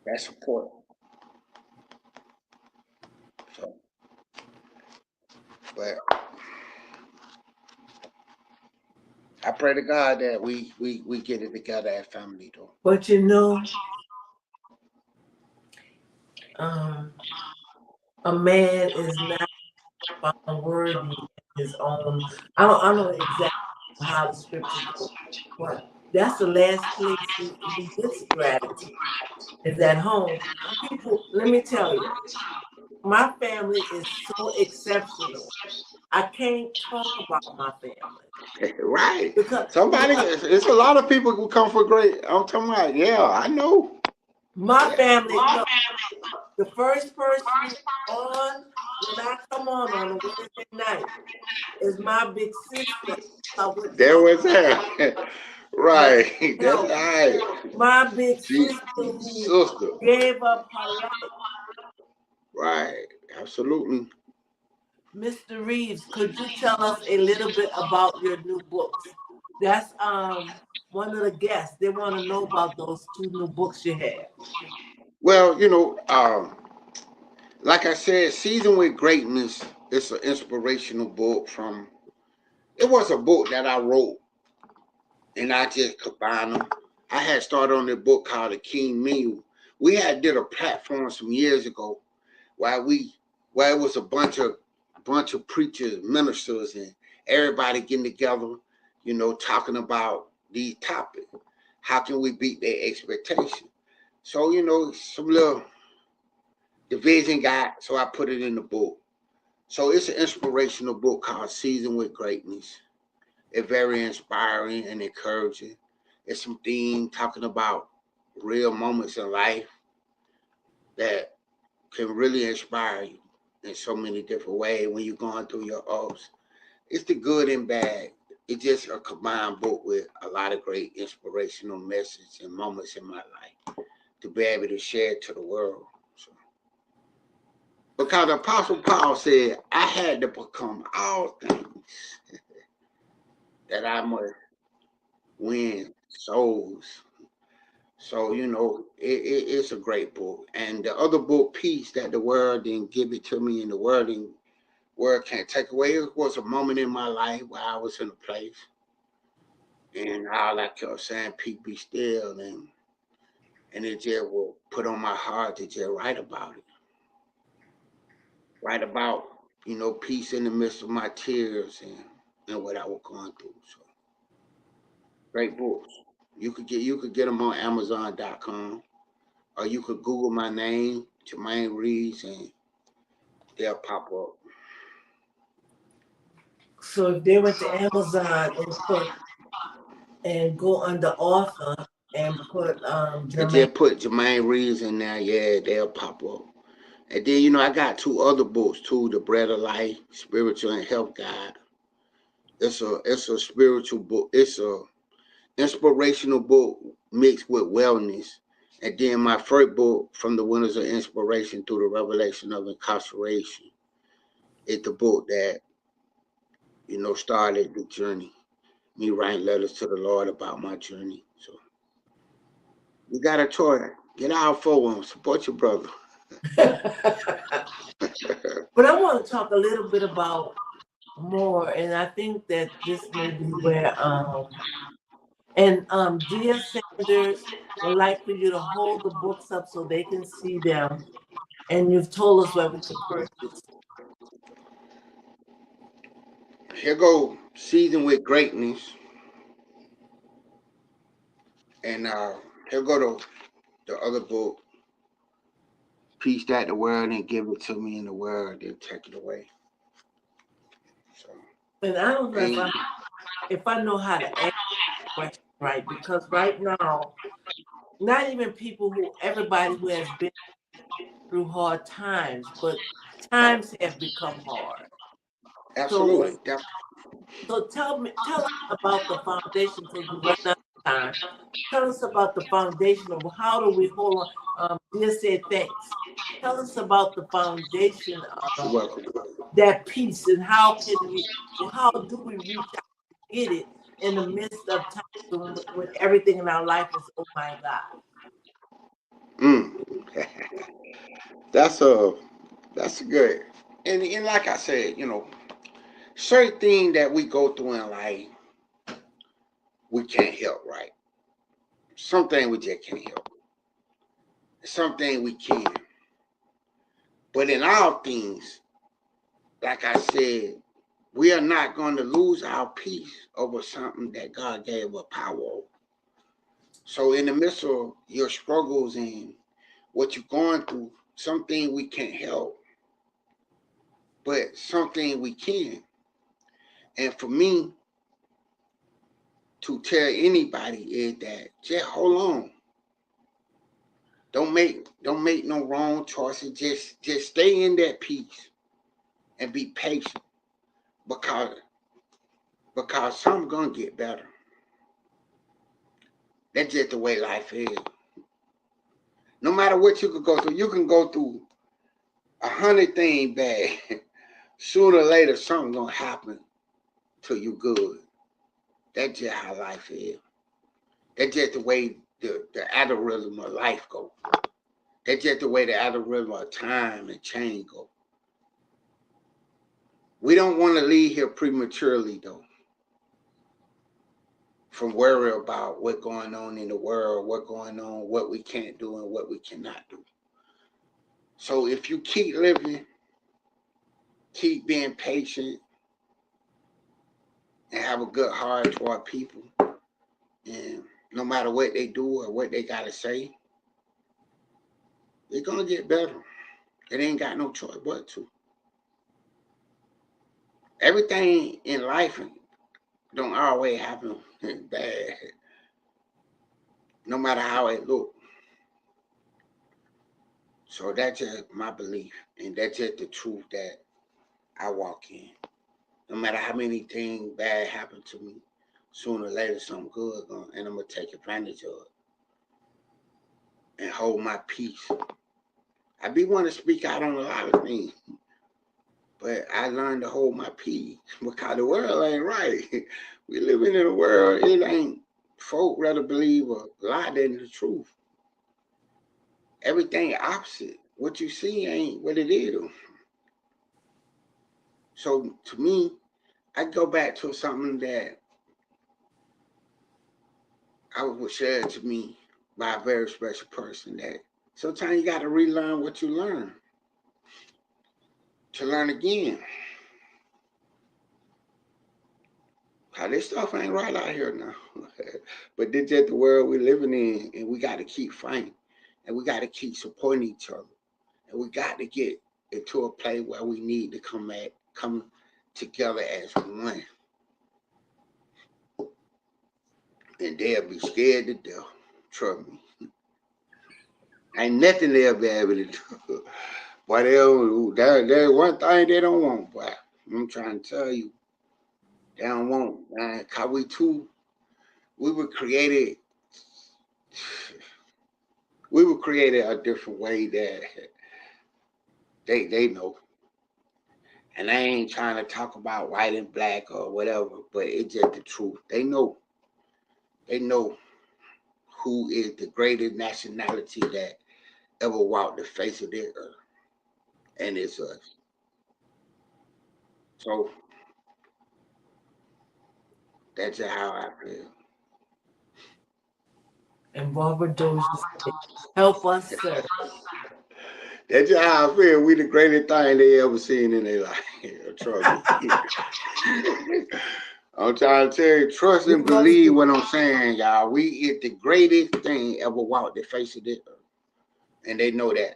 That's support. So, but I pray to God that we get it together as family though. But um, a man is not found worthy in his own. I don't know exactly how the scripture goes, but that's the last place he gets gratitude is at home. People, let me tell you, my family is so exceptional. I can't talk about my family Right. because Somebody, because it's a lot of people who come for great. I'm talking about, yeah, I know. my Yeah. family, look, the first person on when I come on a Wednesday night is my big sister. With There my was that. my Right. That's no, right. my big She, sister who sister. gave up her life. Right. Absolutely. Mr. Reaves, could you tell us a little bit about your new books? That's one of the guests. They want to know about those two new books you have. Well, like I said, Season with Greatness is an inspirational book from, it was a book that I wrote and I just combined them. I had started on a book called The King Menu. We had did a platform some years ago where where it was a bunch of preachers, ministers, and everybody getting together, talking about these topics. How can we beat their expectation? So, some little division got, so I put it in the book. So it's an inspirational book called Season with Greatness. It's very inspiring and encouraging. It's some themes talking about real moments in life that can really inspire you in so many different ways when you're going through your ups. It's the good and bad. it's just a combined book with a lot of great inspirational messages and moments in my life to be able to share it to the world. So, because Apostle Paul said, I had to become all things that I must win souls. So, it's a great book. And the other book, Peace, that the world didn't give it to me and the world can't take away. It was a moment in my life where I was in a place and all I kept saying, Peace be still. And it just will put on my heart to just write about it. Write about, peace in the midst of my tears and what I was going through. So great books. You could get them on Amazon.com, or you could Google my name, Jermaine Reaves, and they'll pop up. So if they went to Amazon and go under author and put And Jermaine. just put Jermaine Reaves in there, yeah, they'll pop up. And then, I got two other books too, The Bread of Life, Spiritual and Health Guide. It's a spiritual book. It's a inspirational book mixed with wellness. And then my first book, From the Windows of Inspiration through the Revelation of Incarceration, is the book that, started the journey. Me writing letters to the Lord about my journey. So you got a choice. Get out for them. Support your brother. But I want to talk a little bit about more, and I think that this may be where dear Sanders would like for you to hold the books up so they can see them, and you've told us where we could purchase. Here go Season with Greatness. And here go the other book, Peace That the World and Give It to Me in the World, they'll take it away. So, And I don't know and if I know how to ask the question right, because right now, not even everybody who has been through hard times, but times have become hard. So absolutely, So tell us about the foundation because we run out of time. Tell us about the foundation of how do we hold on. Dear said thanks. Tell us about the foundation you're of welcome. that peace and how do we reach out to get it in the midst of times when everything in our life is, oh my God. Mm. that's a that's a good. And like I said, certain things that we go through in life, we can't help, right? Something we just can't help. Something we can. But in all things, like I said, we are not going to lose our peace over something that God gave us power over. So in the midst of your struggles and what you're going through, something we can't help, but something we can. And for me to tell anybody is that just hold on. Don't make no wrong choices. Just stay in that peace and be patient because something's gonna get better. That's just the way life is. No matter what you could go through, you can go through 100 things bad. Sooner or later, something's gonna happen to you good. That's just how life is. That's just the way the algorithm of life goes. That's just the way the algorithm of time and change go. We don't want to leave here prematurely though, from worry about what's going on in the world, what's going on, what we can't do and what we cannot do. So if you keep living, keep being patient, and have a good heart toward people, and no matter what they do or what they gotta say, they're gonna get better. It ain't got no choice but to. Everything in life don't always happen bad, no matter how it look. So that's just my belief, and that's just the truth that I walk in. No matter how many things bad happen to me, sooner or later something good going, and I'm gonna take advantage of it and hold my peace. I be want to speak out on a lot of things, but I learned to hold my peace because the world ain't right. We living in a world it ain't. Folk rather believe a lie than the truth. Everything opposite. What you see ain't what it is. So to me, I go back to something that I was shared to me by a very special person that sometimes you got to relearn what you learn to learn again. How this stuff ain't right out here now. But this just the world we're living in, and we got to keep fighting, and we got to keep supporting each other, and we got to get into a place where we need to come together as one, and they'll be scared to death. Trust me, ain't nothing they'll be able to do. But there's one thing they don't want, boy. I'm trying to tell you, they don't want, man. Cause we were created, we were created a different way that they know. And I ain't trying to talk about white and black or whatever, but it's just the truth. They know who is the greatest nationality that ever walked the face of the earth, and it's us. So that's just how I feel. And Barbara Dozier said, help us, sir. That's just how I feel. We the greatest thing they ever seen in their life. Trust me. I'm trying to tell you, trust We and must believe be. what I'm saying, y'all. We is the greatest thing ever walked the face of the earth. And they know that.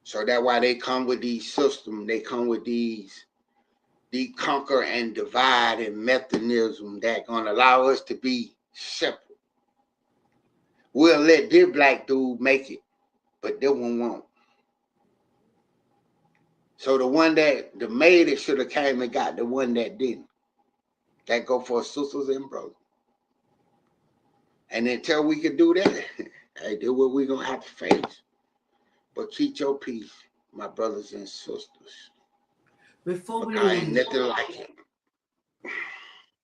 So that's why they come with these systems. They come with these conquer and divide and mechanism that gonna allow us to be separate. We'll let this black dude make it, but this one won't. So the one that the maid that should have came and got the one that didn't. That go for sisters and brothers. And until we can do that, hey, that's what we're gonna have to face. But keep your peace, my brothers and sisters. Before we Because ain't leave, nothing like it.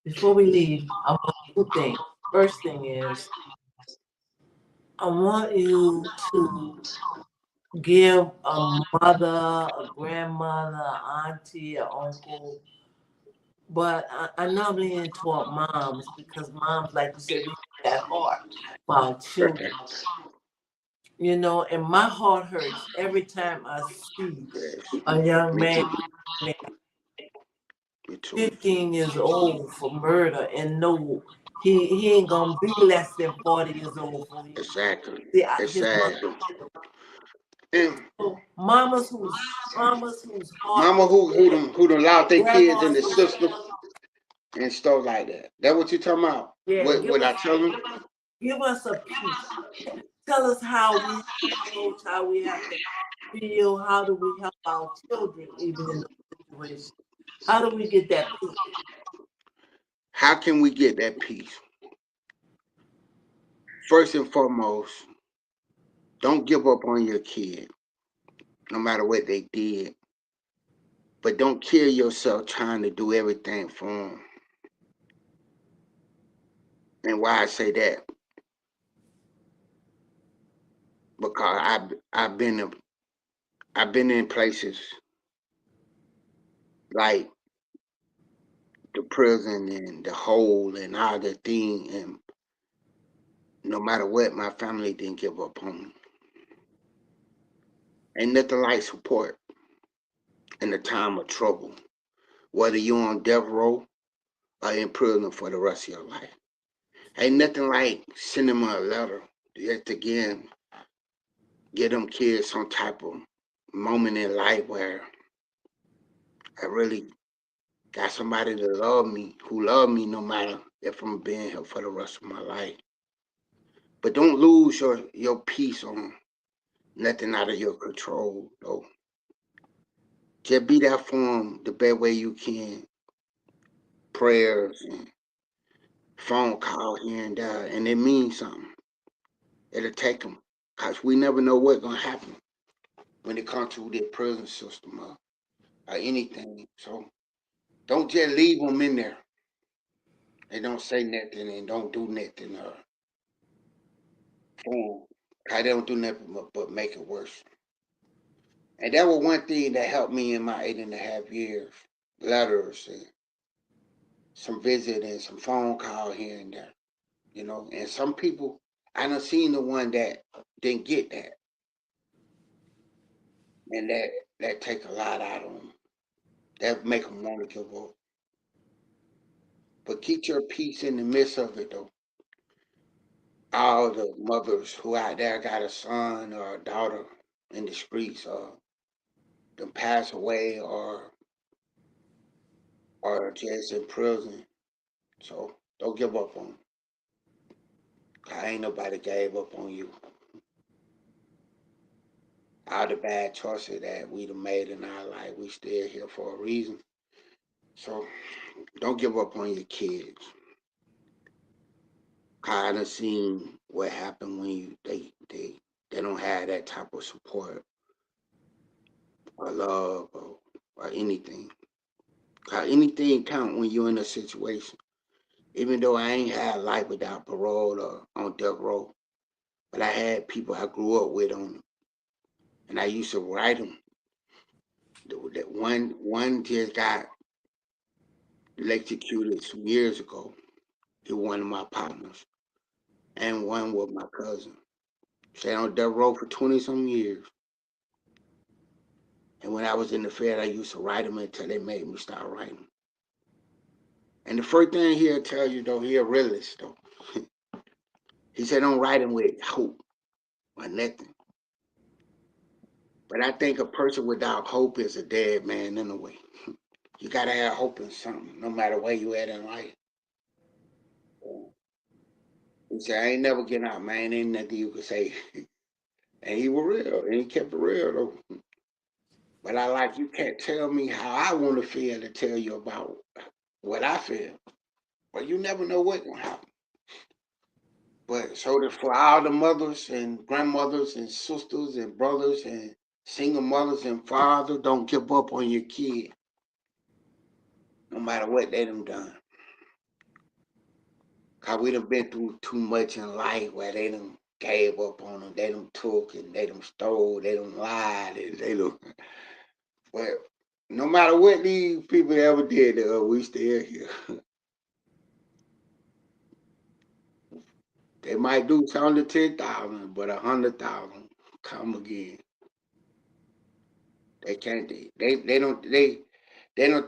I want two things. First thing is, I want you to give a mother, a grandmother, a auntie, a uncle, but I normally into moms because moms, like you said, we have that heart for our children. You know, and my heart hurts every time I see Yes. a young Me man too. Me too. 15 years old for murder and no, he ain't gonna be less than 40 years old for you. Exactly. See, his mother. Exactly. And So mamas whose heart mama was broken, who done allowed their kids in grandmas the who, system and stuff like that. That what you talking about? yeah, What I tell them? give us a piece. Tell us how we have to approach, how we have to feel, how do we help our children even in those situations? How do we get that peace? How can we get that peace? First and foremost, don't give up on your kid, no matter what they did. But don't kill yourself trying to do everything for them. And why I say that? Because I've been in places like the prison and the hole and all the thing, and no matter what, my family didn't give up on me. Ain't nothing like support in a time of trouble, whether you're on death row or in prison for the rest of your life. Ain't nothing like sending them a letter just again get them kids some type of moment in life where I really got somebody to love me, who love me no matter if I'm being here for the rest of my life. But don't lose your peace on nothing out of your control, though. Just be that for them the best way you can. prayers and phone call here and there, and it means something. It'll take them, cause we never know what's gonna happen when it comes to the prison system or anything. So don't just leave them in there and don't say nothing and don't do nothing for 'em. Cause they don't do nothing but make it worse. And that was one thing that helped me in my 8.5 years. Letters and some visit and some phone call here and there. And some people I done seen the one that didn't get that, and that take a lot out of them. That make them want to give up. But keep your peace in the midst of it, though. All the mothers who out there got a son or a daughter in the streets, or them pass away, or just in prison. So don't give up on them. 'Cause ain't nobody gave up on you. All the bad choices that we done made in our life, we still here for a reason. So don't give up on your kids. I done seen what happened when they don't have that type of support or love or anything. Anything count when you're in a situation. Even though I ain't had life without parole or on death row, but I had people I grew up with on, and I used to write them. That one just got electrocuted some years ago. He was one of my partners, and one was my cousin. Stayed on death row for 20 some years. And when I was in the Fed, I used to write them until they made me start writing. And the first thing he'll tell you, though, he a realist, though. He said, don't write them with hope or nothing. But I think a person without hope is a dead man anyway. You got to have hope in something, no matter where you at in life. He said, I ain't never getting out, man. Ain't nothing you could say. And he was real, and he kept it real, though. But you can't tell me how I want to feel to tell you about what I feel. But you never know what's going to happen. But so that for all the mothers and grandmothers and sisters and brothers and single mothers and fathers, don't give up on your kid, no matter what they done. Cause we done been through too much in life where they done gave up on them, they done took and they done stole, they done lied, and they done. But no matter what these people ever did, we still here. They might do something to 10,000, but 100,000 come again. They can't. They don't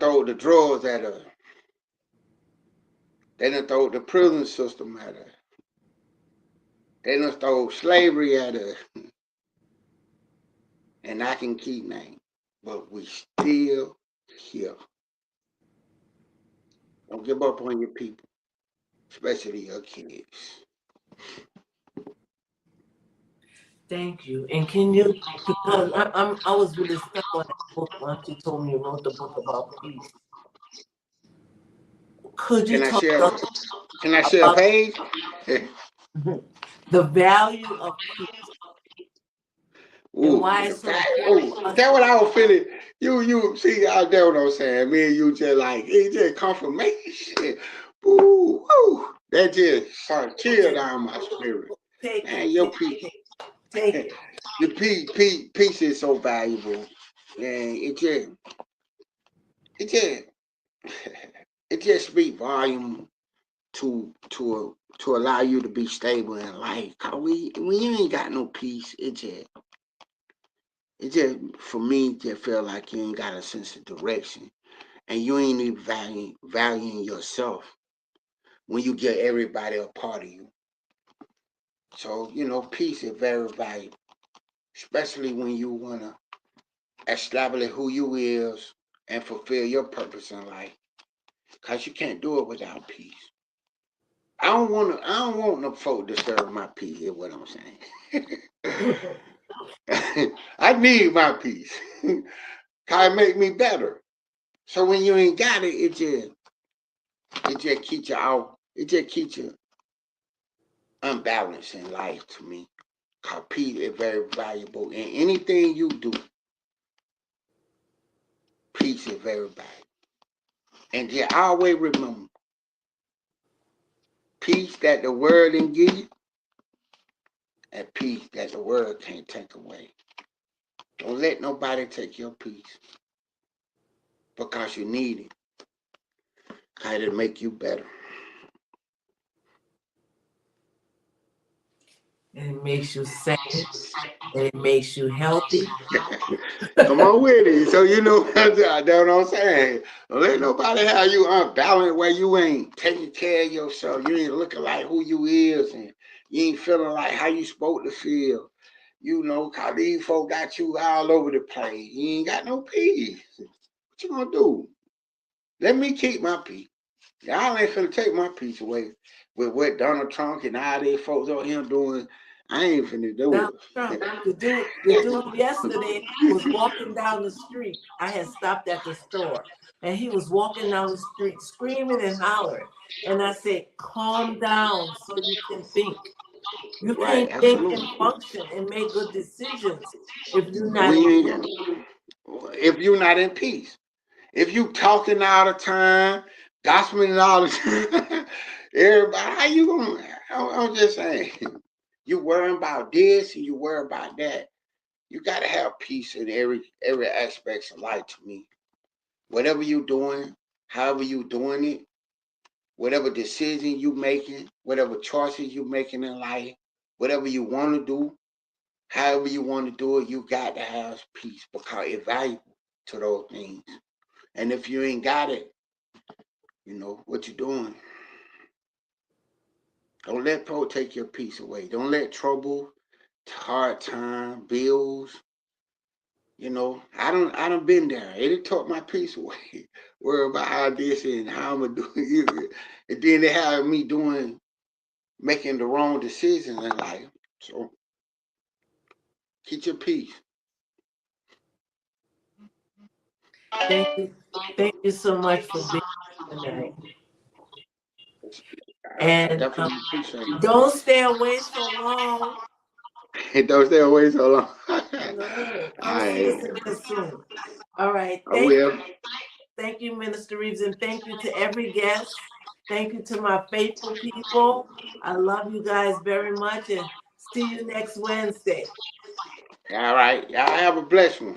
throw the drugs at us. They don't throw the prison system at us. They don't throw slavery at us. And I can keep names, but we still here. Don't give up on your people, especially your kids. Thank you. And can you, because I was really stuck on that book once you told me you wrote the book about peace. Could you Can I talk share? Can I share a about page? the value of peace and Ooh, why the it's so fact. important Ooh, for us that to what I was feeling. You see out there what I'm saying. Me and you just like it just confirmation. Ooh, woo. That just started chill just down my spirit. take Man, it, your take peace. it, take it. The peace is so valuable. And it just it just speak volume to allow you to be stable in life. Cause when you ain't got no peace, it just for me just feel like you ain't got a sense of direction, and you ain't even valuing yourself when you get everybody a part of you. So peace is very valuable, especially when you wanna establish who you is and fulfill your purpose in life. Cause you can't do it without peace. I don't want no folk to disturb my peace. Is what I'm saying. I need my peace. Cause it make me better. So when you ain't got it, it just It just keeps you out. It just keeps you unbalanced in life to me. Cause peace is very valuable in anything you do. Peace is very valuable. And just always remember, peace that the world didn't give you, and peace that the world can't take away. Don't let nobody take your peace because you need it. Cause it'll make you better. And it makes you sane, and it makes you healthy. Come on with it. So you know that's what I'm saying. Don't let nobody have you unbalanced where you ain't taking care of yourself. You ain't looking like who you is, and you ain't feeling like how you supposed to feel. You know, cause these folk got you all over the place. You ain't got no peace. What you gonna do? Let me keep my peace. Y'all ain't finna take my peace away with what Donald Trump and all these folks out here doing. I ain't finna do Donald it. Trump, the dude yesterday was walking down the street. I had stopped at the store, and he was walking down the street screaming and hollering. And I said, "Calm down, so you can think. You Right, can't think absolutely. and function and make good decisions if you're not in." We ain't, if you're not in peace. If you talking all the time, gossiping all the time, everybody, how you gonna? I'm just saying, you worrying about this and you worry about that. You gotta have peace in every aspect of life. To me, whatever you doing, however you doing it, whatever decision you making, whatever choices you making in life, whatever you want to do, however you want to do it, you got to have peace because it's valuable to those things. And if you ain't got it, you know what you're doing. Don't let people take your peace away. Don't let trouble, hard time, bills. You know, I don't been there. It took my peace away. Worry about how this and how I'm gonna do it. And then they have me making the wrong decisions in life. So keep your peace. Thank you, thank you so much for being here tonight. I And definitely appreciate it. don't stay away so long. Don't stay away so long. No, come see I us again soon. All right. I will. Thank you, Minister Reeves, and thank you to every guest. Thank you to my faithful people. I love you guys very much, and see you next Wednesday. All right. Y'all have a blessed one.